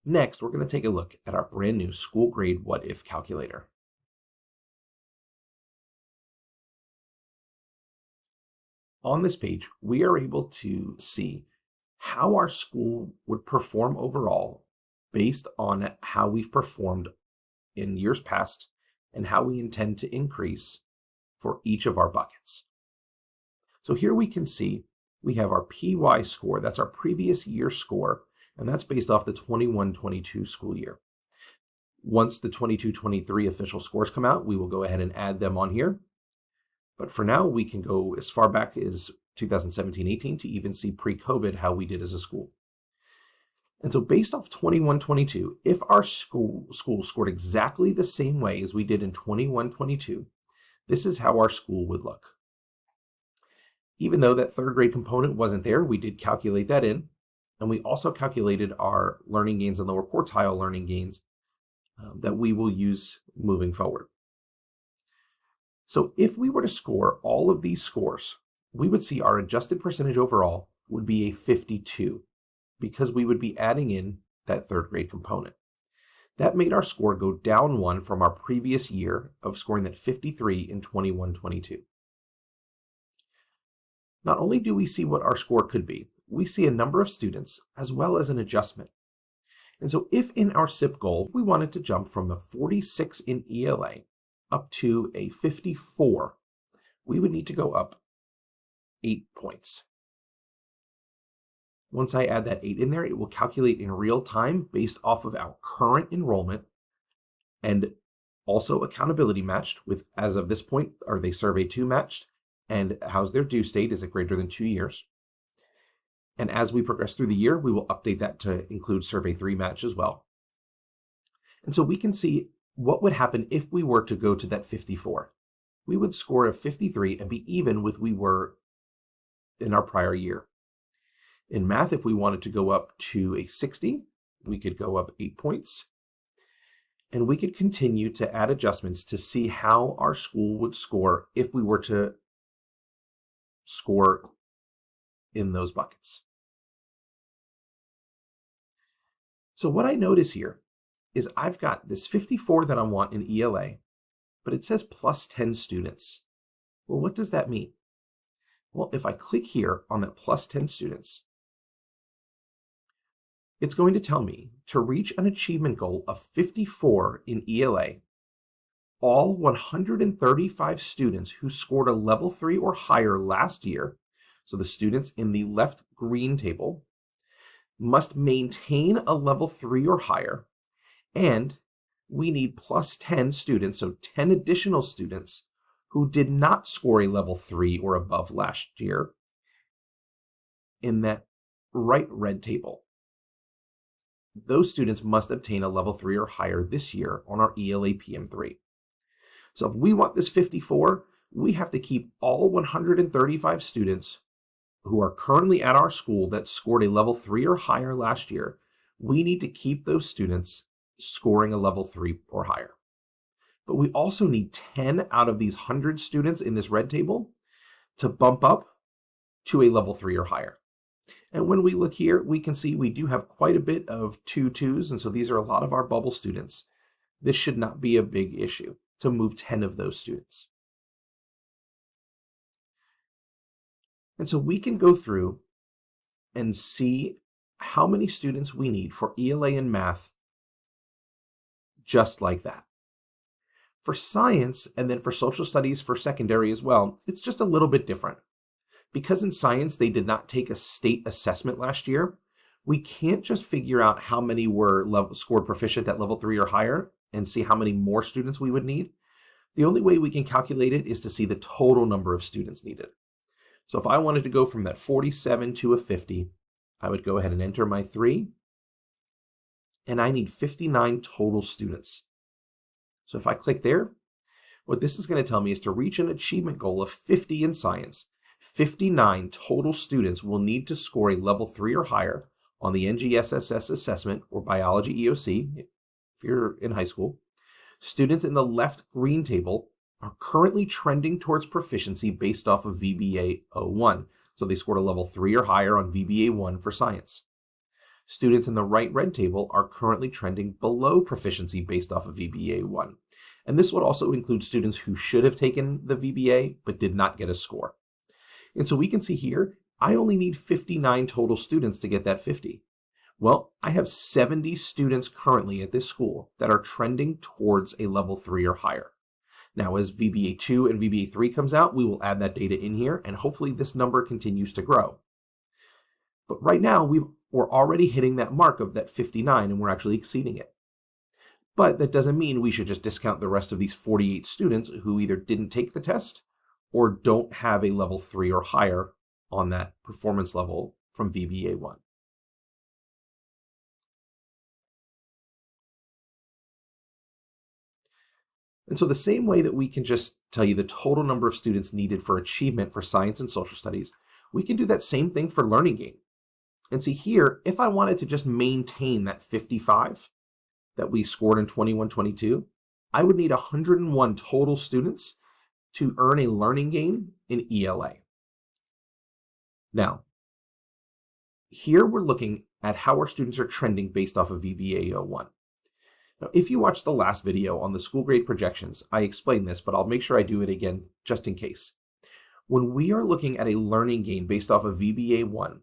Next, we're going to take a look at our brand new school grade what if calculator. On this page, we are able to see how our school would perform overall based on how we've performed in years past and how we intend to increase for each of our buckets. So here we can see we have our PY score, that's our previous year score, and that's based off the 21-22 school year. Once the 22-23 official scores come out, we will go ahead and add them on here. But for now, we can go as far back as 2017-18 to even see pre-COVID how we did as a school. And so based off 21-22, if our school scored exactly the same way as we did in 21-22, this is how our school would look. Even though that third grade component wasn't there, we did calculate that in. And we also calculated our learning gains and lower quartile learning gains that we will use moving forward. So if we were to score all of these scores, we would see our adjusted percentage overall would be a 52 because we would be adding in that third grade component. That made our score go down 1 from our previous year of scoring that 53 in 21-22. Not only do we see what our score could be, we see a number of students as well as an adjustment. And so if in our SIP goal, we wanted to jump from the 46 in ELA up to a 54, we would need to go up 8 points. Once I add that 8 in there, it will calculate in real time based off of our current enrollment and also accountability matched with, as of this point, are they survey 2 matched? And how's their due state? Is it greater than 2 years? And as we progress through the year, we will update that to include survey 3 match as well. And so we can see what would happen if we were to go to that 54. We would score a 53 and be even with we were in our prior year. In math, if we wanted to go up to a 60, we could go up 8 points. And we could continue to add adjustments to see how our school would score if we were to score in those buckets. So what I notice here is I've got this 54 that I want in ELA, but it says plus 10 students. Well, what does that mean? Well, if I click here on that plus 10 students, it's going to tell me to reach an achievement goal of 54 in ELA, all 135 students who scored a level 3 or higher last year, so the students in the left green table, must maintain a level 3 or higher, and we need plus 10 students, so 10 additional students who did not score a level 3 or above last year in that right red table. Those students must obtain a level 3 or higher this year on our ELA PM3. So if we want this 54, we have to keep all 135 students who are currently at our school that scored a level 3 or higher last year. We need to keep those students scoring a level 3 or higher. But we also need 10 out of these 100 students in this red table to bump up to a level 3 or higher. And when we look here, we can see we do have quite a bit of 2s, and so these are a lot of our bubble students. This should not be a big issue to move 10 of those students. And so we can go through and see how many students we need for ELA and math just like that. For science, and then for social studies for secondary as well, it's just a little bit different. Because in science, they did not take a state assessment last year, we can't just figure out how many were scored proficient at level 3 or higher and see how many more students we would need. The only way we can calculate it is to see the total number of students needed. So if I wanted to go from that 47 to a 50, I would go ahead and enter my 3, and I need 59 total students. So if I click there, what this is going to tell me is to reach an achievement goal of 50 in science, 59 total students will need to score a level 3 or higher on the NGSSS assessment or biology EOC if you're in high school. Students in the left green table are currently trending towards proficiency based off of VBA 01. So they scored a level 3 or higher on VBA 1 for science. Students in the right red table are currently trending below proficiency based off of VBA 1. And this would also include students who should have taken the VBA but did not get a score. And so we can see here, I only need 59 total students to get that 50. Well, I have 70 students currently at this school that are trending towards a level 3 or higher. Now, as VBA 2 and VBA 3 comes out, we will add that data in here, and hopefully this number continues to grow. But right now, we're already hitting that mark of that 59, and we're actually exceeding it. But that doesn't mean we should just discount the rest of these 48 students who either didn't take the test or don't have a level 3 or higher on that performance level from VBA 1. And so the same way that we can just tell you the total number of students needed for achievement for science and social studies, we can do that same thing for learning gain. And see here, if I wanted to just maintain that 55 that we scored in 21-22, I would need 101 total students to earn a learning gain in ELA. Now, here we're looking at how our students are trending based off of VBA 01. Now, if you watched the last video on the school grade projections, I explained this, but I'll make sure I do it again just in case. When we are looking at a learning gain based off of VBA 1,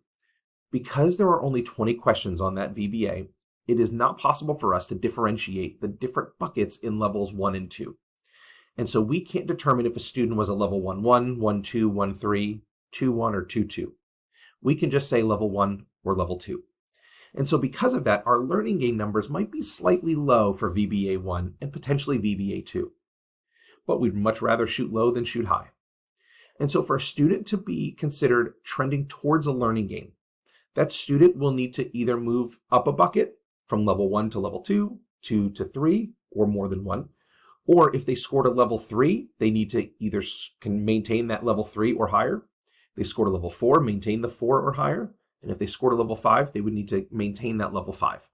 because there are only 20 questions on that VBA, it is not possible for us to differentiate the different buckets in levels 1 and 2. And so we can't determine if a student was a level 1-1, 1-2, 1-3, 2-1, or 2-2. We can just say level 1 or level 2. And so because of that, our learning gain numbers might be slightly low for VBA 1 and potentially VBA 2. But we'd much rather shoot low than shoot high. And so for a student to be considered trending towards a learning gain, that student will need to either move up a bucket from level 1 to level 2, 2 to 3, or more than 1. Or if they scored a level 3, they need to either can maintain that level 3 or higher. If they scored a level 4, maintain the 4 or higher. And if they scored a level 5, they would need to maintain that level 5.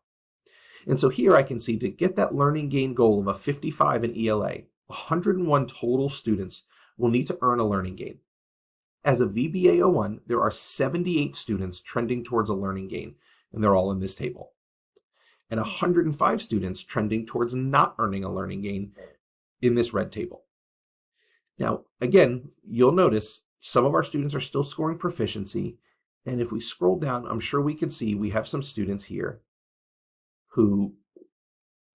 And so here I can see to get that learning gain goal of a 55 in ELA, 101 total students will need to earn a learning gain. As a VBA 01, there are 78 students trending towards a learning gain, and they're all in this table. And 105 students trending towards not earning a learning gain in this red table. Now, again, you'll notice some of our students are still scoring proficiency, and if we scroll down, I'm sure we can see we have some students here who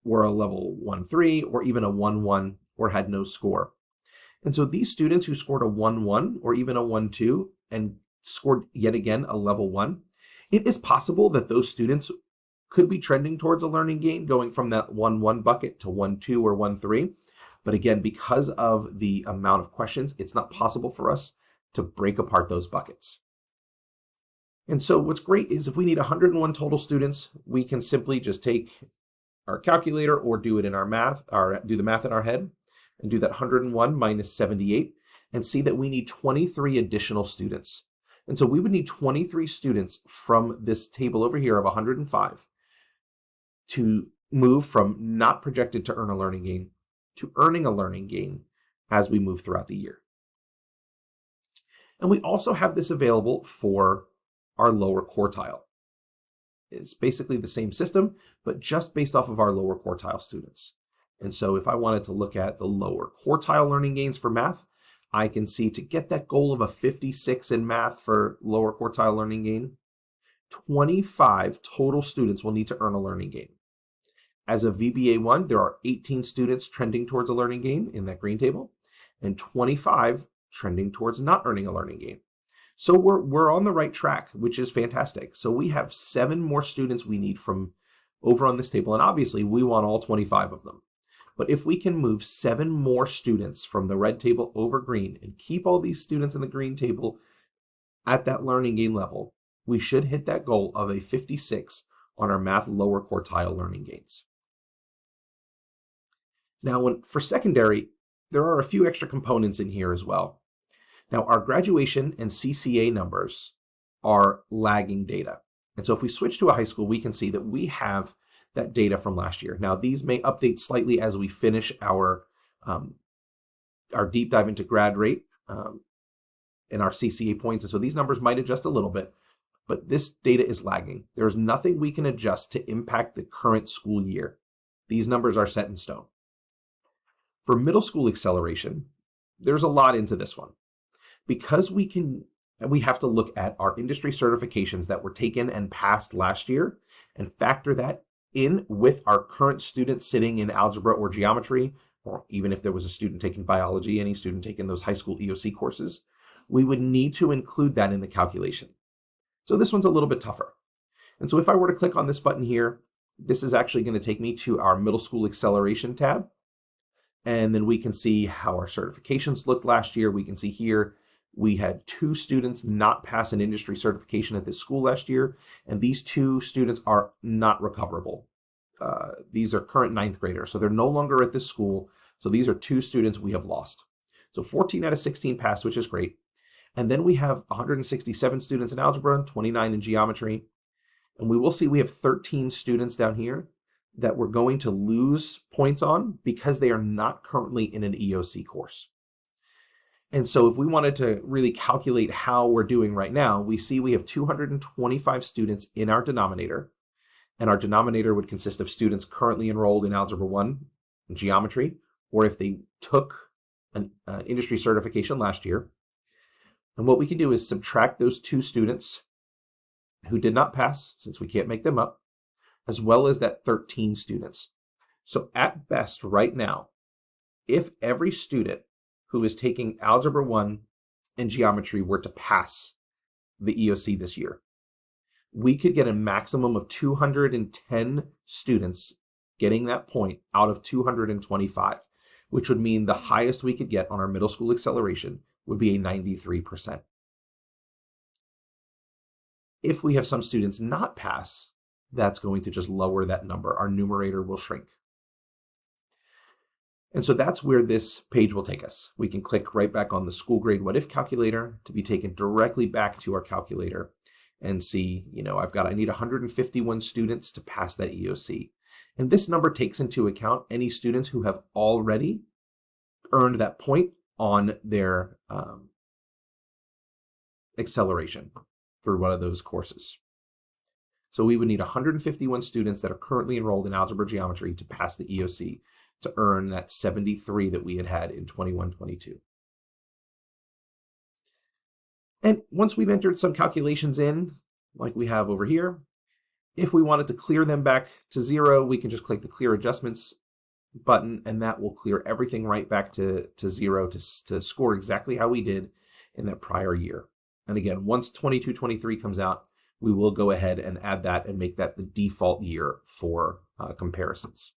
were a level 1-3 or even a 1-1 or had no score. And so these students who scored a 1-1 or even a 1-2 and scored yet again a level 1, it is possible that those students could be trending towards a learning gain going from that 1-1 bucket to 1-2 or 1-3. But again, because of the amount of questions, it's not possible for us to break apart those buckets. And so what's great is if we need 101 total students, we can simply just take our calculator or do it in our math, or do the math in our head and do that 101 minus 78 and see that we need 23 additional students. And so we would need 23 students from this table over here of 105 to move from not projected to earn a learning gain to earning a learning gain as we move throughout the year. And we also have this available for our lower quartile. It's basically the same system, but just based off of our lower quartile students. And so if I wanted to look at the lower quartile learning gains for math, I can see to get that goal of a 56 in math for lower quartile learning gain, 25 total students will need to earn a learning gain. As of VBA 1, there are 18 students trending towards a learning gain in that green table, and 25 trending towards not earning a learning gain. So we're on the right track, which is fantastic. So we have 7 more students we need from over on this table, and obviously we want all 25 of them. But if we can move 7 more students from the red table over green and keep all these students in the green table at that learning gain level, we should hit that goal of a 56 on our math lower quartile learning gains. Now, for secondary, there are a few extra components in here as well. Now, our graduation and CCA numbers are lagging data. And so if we switch to a high school, we can see that we have that data from last year. Now, these may update slightly as we finish our deep dive into grad rate and our CCA points. And so these numbers might adjust a little bit. but this data is lagging. There's nothing we can adjust to impact the current school year. These numbers are set in stone. For middle school acceleration, there's a lot into this one. Because we have to look at our industry certifications that were taken and passed last year and factor that in with our current students sitting in algebra or geometry, or even if there was a student taking biology, any student taking those high school EOC courses, we would need to include that in the calculation. So this one's a little bit tougher. And so if I were to click on this button here, this is actually going to take me to our middle school acceleration tab. And then we can see how our certifications looked last year. We can see here we had 2 students not pass an industry certification at this school last year, and these 2 students are not recoverable. These are current 9th graders, so they're no longer at this school. So these are 2 students we have lost. So 14 out of 16 passed, which is great. And then we have 167 students in algebra, 29 in geometry. And we will see we have 13 students down here that we're going to lose points on because they are not currently in an EOC course. And so if we wanted to really calculate how we're doing right now, we see we have 225 students in our denominator, and our denominator would consist of students currently enrolled in Algebra 1 and geometry, or if they took an industry certification last year. And what we can do is subtract those 2 students who did not pass, since we can't make them up, as well as that 13 students. So at best right now, if every student who is taking Algebra 1 and geometry were to pass the EOC this year, we could get a maximum of 210 students getting that point out of 225, which would mean the highest we could get on our middle school acceleration would be a 93%. If we have some students not pass, that's going to just lower that number. Our numerator will shrink. And so that's where this page will take us. We can click right back on the school grade what if calculator to be taken directly back to our calculator and see, I need 151 students to pass that EOC. And this number takes into account any students who have already earned that point on their acceleration for one of those courses. So we would need 151 students that are currently enrolled in algebra geometry to pass the EOC to earn that 73 that we had in 21-22. And once we've entered some calculations in, like we have over here, if we wanted to clear them back to 0, we can just click the Clear Adjustments button, and that will clear everything right back to 0 to score exactly how we did in that prior year. And again, once 22-23 comes out, we will go ahead and add that and make that the default year for comparisons.